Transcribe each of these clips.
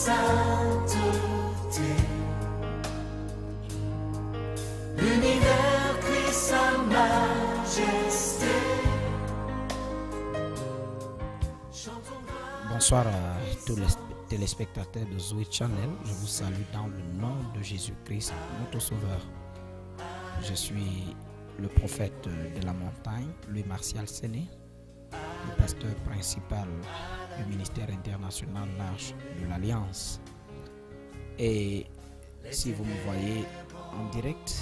sainteté. L'univers crie sa majesté. Bonsoir à tous les téléspectateurs de Zoé Channel. Je vous salue dans le nom de Jésus-Christ, notre Sauveur. Je suis le prophète de la montagne, Louis Martial Séné, le pasteur principal du ministère international l'Arche de l'Alliance. Et si vous me voyez en direct,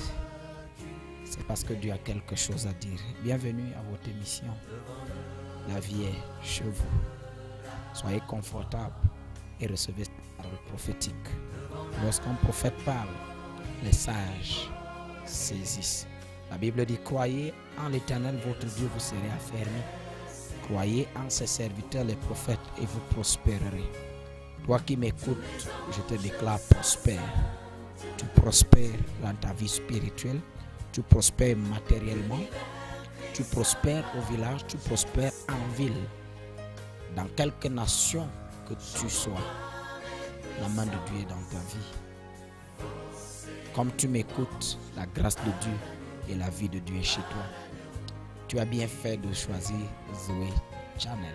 c'est parce que Dieu a quelque chose à dire. Bienvenue à votre émission. La vie est chez vous. Soyez confortables et recevez cette parole prophétique. Lorsqu'un prophète parle, les sages saisissent. La Bible dit: croyez en l'Éternel votre Dieu, vous serez affermis. Croyez en ses serviteurs les prophètes et vous prospérerez. Toi qui m'écoutes, je te déclare prospère. Tu prospères dans ta vie spirituelle, tu prospères matériellement, tu prospères au village, tu prospères en ville. Dans quelque nation que tu sois, la main de Dieu est dans ta vie. Comme tu m'écoutes, la grâce de Dieu et la vie de Dieu est chez toi. Tu as bien fait de choisir Zoé Channel.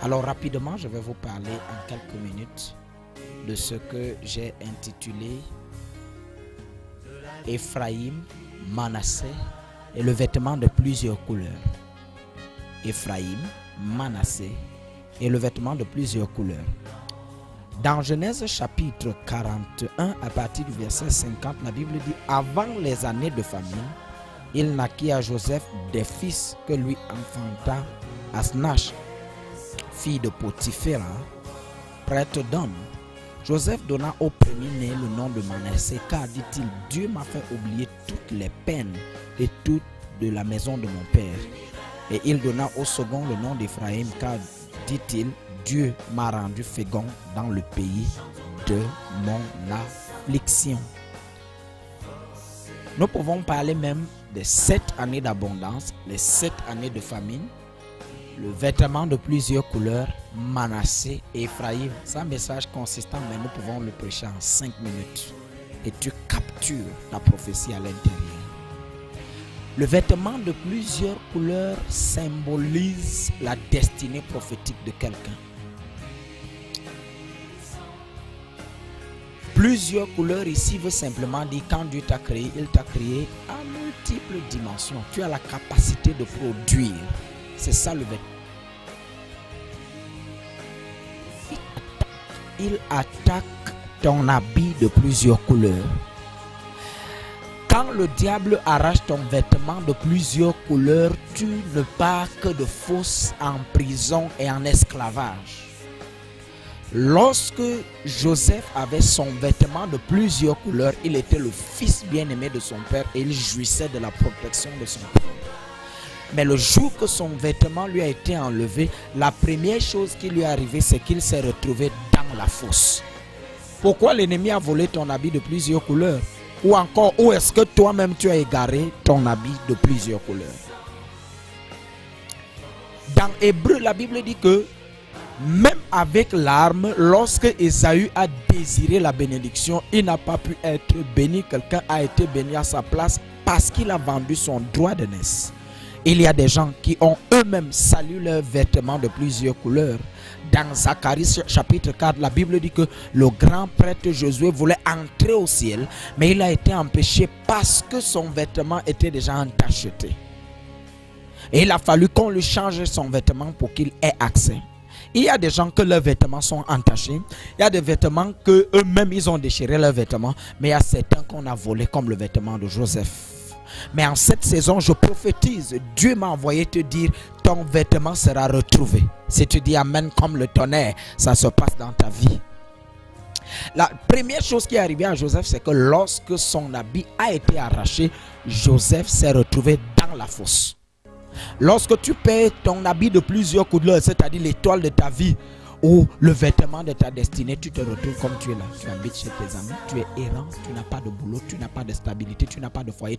Alors rapidement, je vais vous parler en quelques minutes de ce que j'ai intitulé Ephraïm, Manassé et le vêtement de plusieurs couleurs. Ephraïm, Manassé et le vêtement de plusieurs couleurs. Dans Genèse chapitre 41, à partir du verset 50, la Bible dit: avant les années de famine, il naquit à Joseph des fils que lui enfanta Asnash, fille de Potiphera, prêtre d'homme. Joseph donna au premier-né le nom de Manassé, car, dit-il, Dieu m'a fait oublier toutes les peines et toutes de la maison de mon père. Et il donna au second le nom d'Ephraïm, car, dit-il, Dieu m'a rendu fécond dans le pays de mon affliction. Nous pouvons parler même des 7 années d'abondance, les 7 années de famine, le vêtement de plusieurs couleurs, Manassé et Ephraïm. C'est un message consistant, mais nous pouvons le prêcher en 5 minutes. Et tu captures la prophétie à l'intérieur. Le vêtement de plusieurs couleurs symbolise la destinée prophétique de quelqu'un. Plusieurs couleurs ici veut simplement dire quand Dieu t'a créé, il t'a créé à multiples dimensions. Tu as la capacité de produire. C'est ça le vêtement. Il attaque ton habit de plusieurs couleurs. Quand le diable arrache ton vêtement de plusieurs couleurs, tu ne pars que de force en prison et en esclavage. Lorsque Joseph avait son vêtement de plusieurs couleurs, il était le fils bien-aimé de son père et il jouissait de la protection de son père. Mais le jour que son vêtement lui a été enlevé, la première chose qui lui est arrivée, c'est qu'il s'est retrouvé dans la fosse. Pourquoi l'ennemi a volé ton habit de plusieurs couleurs? Ou encore, où est-ce que toi-même tu as égaré ton habit de plusieurs couleurs? Dans Hébreu, la Bible dit que même avec l'arme, lorsque Ésaü a désiré la bénédiction, il n'a pas pu être béni. Quelqu'un a été béni à sa place parce qu'il a vendu son droit de naissance. Il y a des gens qui ont eux-mêmes sali leurs vêtements de plusieurs couleurs. Dans Zacharie chapitre 4, la Bible dit que le grand prêtre Josué voulait entrer au ciel, mais il a été empêché parce que son vêtement était déjà entacheté. Et il a fallu qu'on lui change son vêtement pour qu'il ait accès. Il y a des gens que leurs vêtements sont entachés. Il y a des vêtements que eux-mêmes ils ont déchiré leurs vêtements. Mais il y a certains qu'on a volés comme le vêtement de Joseph. Mais en cette saison, je prophétise. Dieu m'a envoyé te dire: ton vêtement sera retrouvé. Si tu dis amen comme le tonnerre, ça se passe dans ta vie. La première chose qui est arrivée à Joseph, c'est que lorsque son habit a été arraché, Joseph s'est retrouvé dans la fosse. Lorsque tu perds ton habit de plusieurs couleurs, c'est-à-dire l'étoile de ta vie ou le vêtement de ta destinée, tu te retrouves comme tu es là. Tu habites chez tes amis, tu es errant, tu n'as pas de boulot, tu n'as pas de stabilité, tu n'as pas de foyer,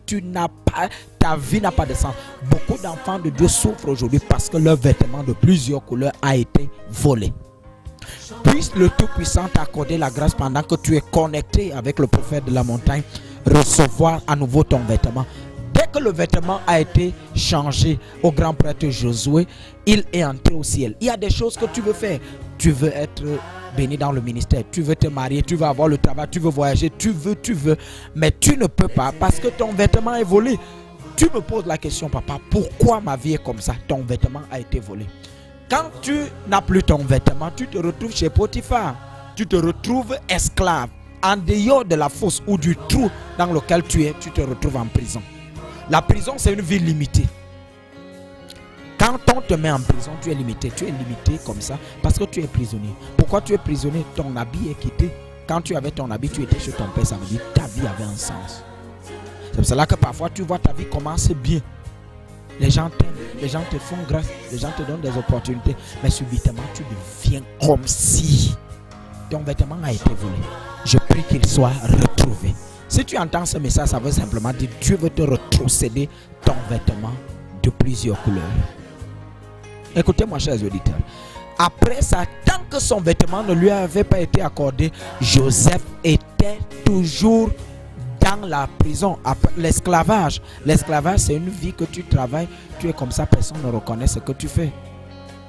ta vie n'a pas de sens. Beaucoup d'enfants de Dieu souffrent aujourd'hui parce que leur vêtement de plusieurs couleurs a été volé. puisse le Tout-Puissant t'accorder la grâce pendant que tu es connecté avec le prophète de la montagne, recevoir à nouveau ton vêtement. Dès que le vêtement a été changé au grand prêtre Josué, il est entré au ciel. Il y a des choses que tu veux faire. Tu veux être béni dans le ministère, tu veux te marier, tu veux avoir le travail, tu veux voyager, tu veux, mais tu ne peux pas parce que ton vêtement est volé. Tu me poses la question, papa, pourquoi ma vie est comme ça? Ton vêtement a été volé. Quand tu n'as plus ton vêtement, tu te retrouves chez Potiphar. Tu te retrouves esclave. En dehors de la fosse ou du trou dans lequel tu es, tu te retrouves en prison. La prison, c'est une vie limitée. Quand on te met en prison, tu es limité. Tu es limité comme ça parce que tu es prisonnier. Pourquoi tu es prisonnier? Ton habit est quitté. Quand tu avais ton habit, tu étais chez ton père. Ça veut dire que ta vie avait un sens. C'est pour cela que parfois tu vois ta vie commencer bien. Les gens t'aiment, les gens te font grâce, les gens te donnent des opportunités. Mais subitement, tu deviens comme si ton vêtement a été volé. Je prie qu'il soit retrouvé. Si tu entends ce message, ça veut simplement dire Dieu veut te retrocéder ton vêtement de plusieurs couleurs. Écoutez-moi, chers auditeurs. Après ça, tant que son vêtement ne lui avait pas été accordé, Joseph était toujours dans la prison, l'esclavage. L'esclavage, c'est une vie que tu travailles, tu es comme ça, personne ne reconnaît ce que tu fais.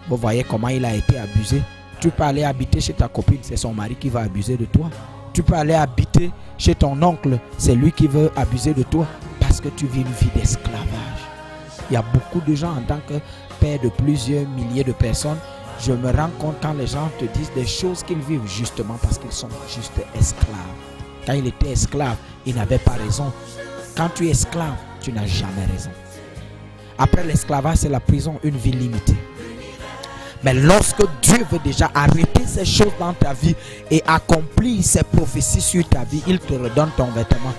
Vous voyez comment il a été abusé. Tu peux aller habiter chez ta copine, c'est son mari qui va abuser de toi. Tu peux aller habiter chez ton oncle, c'est lui qui veut abuser de toi parce que tu vis une vie d'esclavage. Il y a beaucoup de gens en tant que père de plusieurs milliers de personnes. Je me rends compte quand les gens te disent des choses qu'ils vivent justement parce qu'ils sont juste esclaves. Quand il était esclave, il n'avait pas raison. Quand tu es esclave, tu n'as jamais raison. Après l'esclavage, c'est la prison, une vie limitée. Mais lorsque Dieu veut déjà arrêter ces choses dans ta vie et accomplir ses prophéties sur ta vie, il te redonne ton vêtement.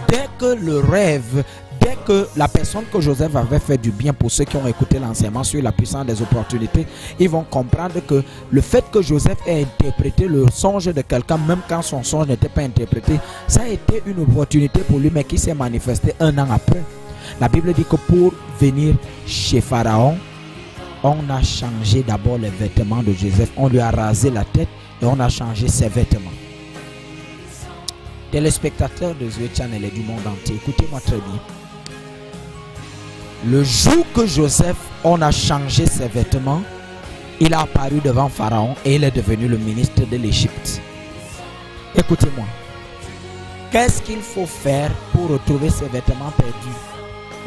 Dès que le rêve, dès que la personne que Joseph avait fait du bien, pour ceux qui ont écouté l'enseignement sur la puissance des opportunités, ils vont comprendre que le fait que Joseph ait interprété le songe de quelqu'un, même quand son songe n'était pas interprété, ça a été une opportunité pour lui, mais qui s'est manifestée un an après. La Bible dit que pour venir chez Pharaon, on a changé d'abord les vêtements de Joseph. On lui a rasé la tête et on a changé ses vêtements. Téléspectateurs de The Channel et du monde entier, écoutez-moi très bien. Le jour que Joseph, on a changé ses vêtements, il a apparu devant Pharaon et il est devenu le ministre de l'Égypte. Écoutez-moi. Qu'est-ce qu'il faut faire pour retrouver ses vêtements perdus?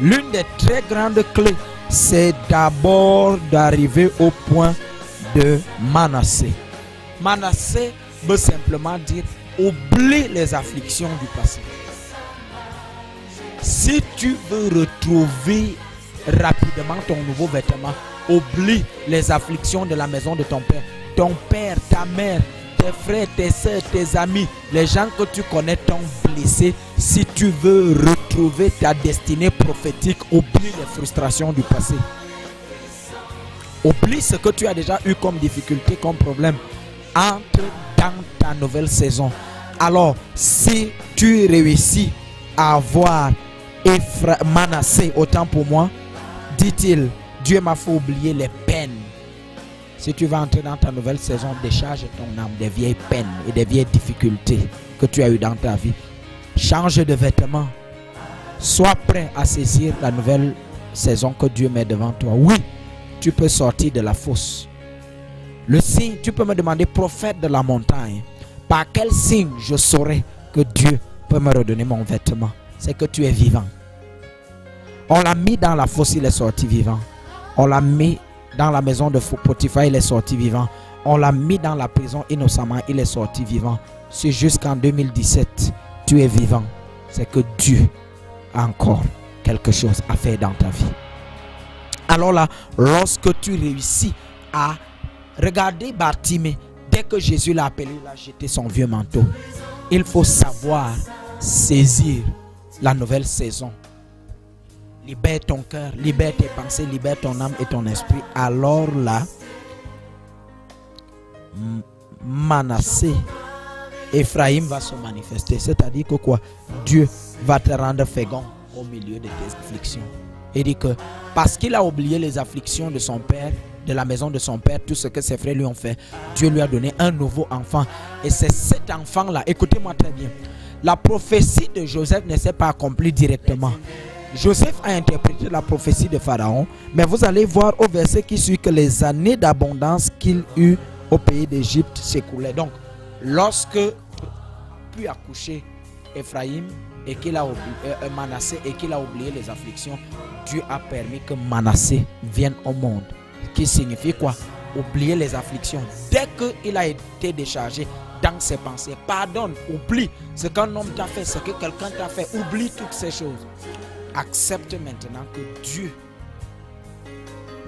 L'une des très grandes clés, c'est d'abord d'arriver au point de Manassé. Manassé veut simplement dire oublie les afflictions du passé. Si tu veux retrouver rapidement ton nouveau vêtement, oublie les afflictions de la maison de ton père. Ton père, ta mère, tes frères, tes soeurs, tes amis, les gens que tu connais t'ont blessé. Si tu veux retrouver ta destinée prophétique, oublie les frustrations du passé. Oublie ce que tu as déjà eu comme difficulté, comme problème. Entre dans ta nouvelle saison. Alors, si tu réussis à avoir Manassé, autant pour moi, dit-il, Dieu m'a fait oublier les peines. Si tu vas entrer dans ta nouvelle saison, décharge ton âme des vieilles peines et des vieilles difficultés que tu as eues dans ta vie. Change de vêtements. Sois prêt à saisir la nouvelle saison que Dieu met devant toi. Oui, tu peux sortir de la fosse. Le signe, tu peux me demander, prophète de la montagne, par quel signe je saurai que Dieu peut me redonner mon vêtement? C'est que tu es vivant. On l'a mis dans la fosse, il est sorti vivant. On l'a mis dans la maison de Potiphar, il est sorti vivant. On l'a mis dans la prison innocemment, il est sorti vivant. C'est jusqu'en 2017, tu es vivant. C'est que Dieu a encore quelque chose à faire dans ta vie. Alors là, lorsque tu réussis à regarder Bartimée, dès que Jésus l'a appelé, il a jeté son vieux manteau. Il faut savoir saisir la nouvelle saison. Libère ton cœur, libère tes pensées, libère ton âme et ton esprit. Alors là, Manassé, Ephraïm va se manifester. C'est-à-dire que quoi? Dieu va te rendre fécond au milieu de tes afflictions. Il dit que parce qu'il a oublié les afflictions de son père, de la maison de son père, tout ce que ses frères lui ont fait, Dieu lui a donné un nouveau enfant. Et c'est cet enfant-là, écoutez-moi très bien, la prophétie de Joseph ne s'est pas accomplie directement. Joseph a interprété la prophétie de Pharaon, mais vous allez voir au verset qui suit que les années d'abondance qu'il eut au pays d'Égypte s'écoulaient. Donc, lorsque puis accoucher Ephraïm et qu'il a oublié Manassé et qu'il a oublié les afflictions, Dieu a permis que Manassé vienne au monde. Qui signifie quoi? Oublier les afflictions. Dès qu'il a été déchargé dans ses pensées, pardonne, oublie ce qu'un homme t'a fait, ce que quelqu'un t'a fait, oublie toutes ces choses. Accepte maintenant que Dieu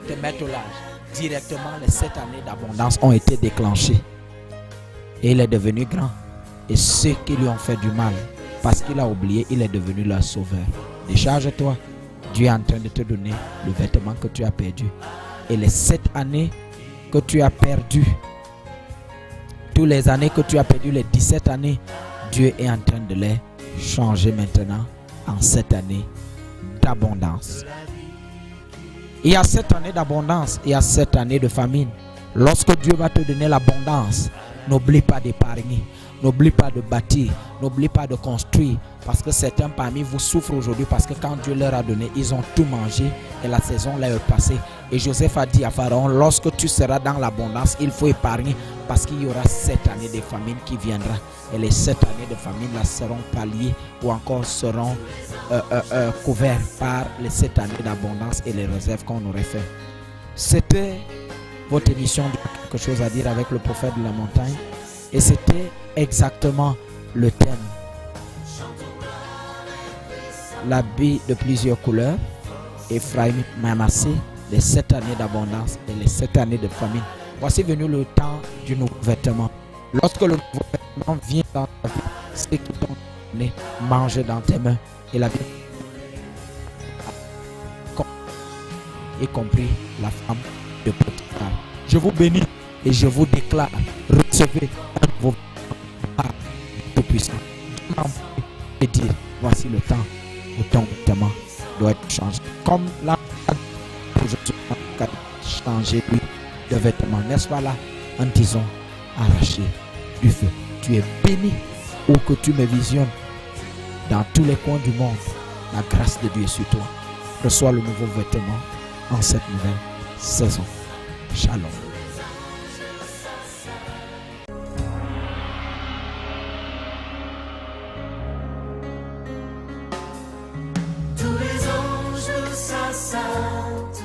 te mette au large. Directement, les 7 années d'abondance ont été déclenchées. Et il est devenu grand. Et ceux qui lui ont fait du mal, parce qu'il a oublié, il est devenu leur sauveur. Décharge-toi. Dieu est en train de te donner le vêtement que tu as perdu. Et les 7 années que tu as perdu, toutes les années que tu as perdu, les 17 années, Dieu est en train de les changer maintenant en 7 années d'abondance. Il y a 7 années d'abondance, il y a 7 années de famine. Lorsque Dieu va te donner l'abondance, n'oublie pas d'épargner, n'oublie pas de bâtir, n'oublie pas de construire, parce que certains parmi vous souffrent aujourd'hui parce que quand Dieu leur a donné, ils ont tout mangé et la saison leur est passée. Et Joseph a dit à Pharaon, lorsque tu seras dans l'abondance, il faut épargner parce qu'il y aura 7 années de famine qui viendra. Et les 7 années de famine là seront palliées ou encore seront couverts par les 7 années d'abondance et les réserves qu'on aurait fait. C'était votre émission de quelque chose à dire avec le prophète de la montagne. Et c'était exactement le thème. L'habit de plusieurs couleurs, Ephraïm, Manassé, les 7 années d'abondance et les 7 années de famine. Voici venu le temps du nouveau vêtement. Lorsque le nouveau vêtement vient dans ta vie, ceux qui t'ont donné mangent dans tes mains. Et la vie, y compris la femme de Potiphar. Je vous bénis et je vous déclare, recevez un nouveau vêtement tout-puissant. Et dire, voici le temps où ton vêtement doit être changé. Comme là, aujourd'hui, changer lui de vêtements, n'est-ce pas là, en disant, arraché du feu. Tu es béni où que tu me visionnes dans tous les coins du monde. La grâce de Dieu est sur toi. Reçois le nouveau vêtement en cette nouvelle saison. Shalom. Tous les anges louent sa sainte